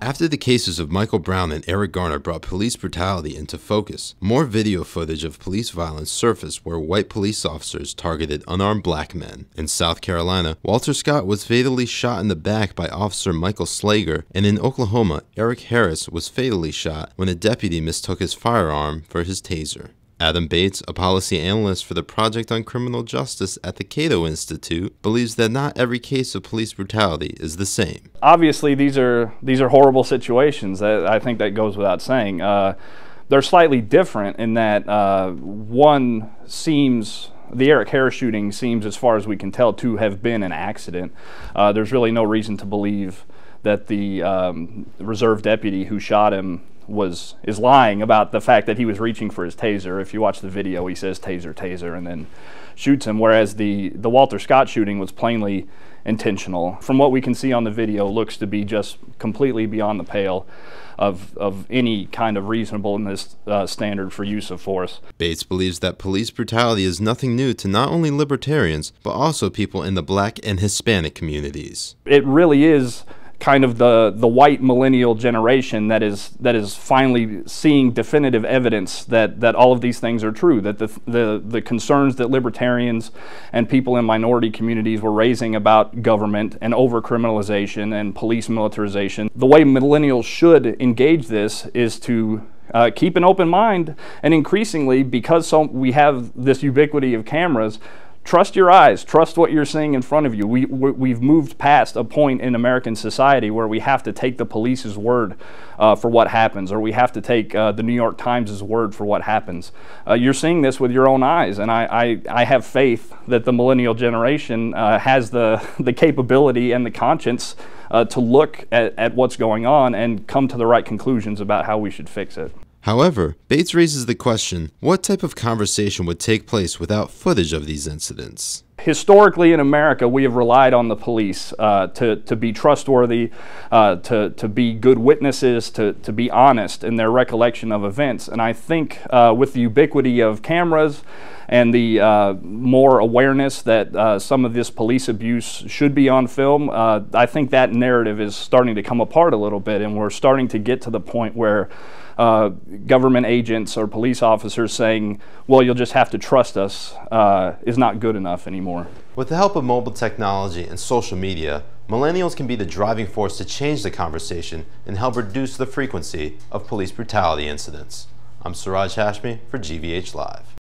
After the cases of Michael Brown and Eric Garner brought police brutality into focus, more video footage of police violence surfaced where white police officers targeted unarmed black men. In South Carolina, Walter Scott was fatally shot in the back by Officer Michael Slager, and in Oklahoma, Eric Harris was fatally shot when a deputy mistook his firearm for his taser. Adam Bates, a policy analyst for the Project on Criminal Justice at the Cato Institute, believes that not every case of police brutality is the same. Obviously, these are horrible situations. I think that goes without saying. They're slightly different in that one seems, the Eric Harris shooting seems, as far as we can tell, to have been an accident. There's really no reason to believe that the reserve deputy who shot him is lying about the fact that he was reaching for his taser. If you watch the video, he says taser, taser, and then shoots him, whereas the Walter Scott shooting was plainly intentional. From what we can see on the video, looks to be just completely beyond the pale of any kind of reasonableness standard for use of force. Bates believes that police brutality is nothing new to not only libertarians, but also people in the black and Hispanic communities. It really is kind of the white millennial generation that is finally seeing definitive evidence that all of these things are true, that the concerns that libertarians and people in minority communities were raising about government and over-criminalization and police militarization. The way millennials should engage this is to keep an open mind, and increasingly, because we have this ubiquity of cameras, trust your eyes, trust what you're seeing in front of you. We've moved past a point in American society where we have to take the police's word for what happens, or we have to take the New York Times' word for what happens. You're seeing this with your own eyes, and I have faith that the millennial generation has the capability and the conscience to look at what's going on and come to the right conclusions about how we should fix it. However, Bates raises the question, what type of conversation would take place without footage of these incidents? Historically in America, we have relied on the police to be trustworthy, to be good witnesses, to be honest in their recollection of events. And I think with the ubiquity of cameras and the more awareness that some of this police abuse should be on film, I think that narrative is starting to come apart a little bit, and we're starting to get to the point where government agents or police officers saying, well, you'll just have to trust us, is not good enough anymore. With the help of mobile technology and social media, millennials can be the driving force to change the conversation and help reduce the frequency of police brutality incidents. I'm Suraj Hashmi for GVH Live.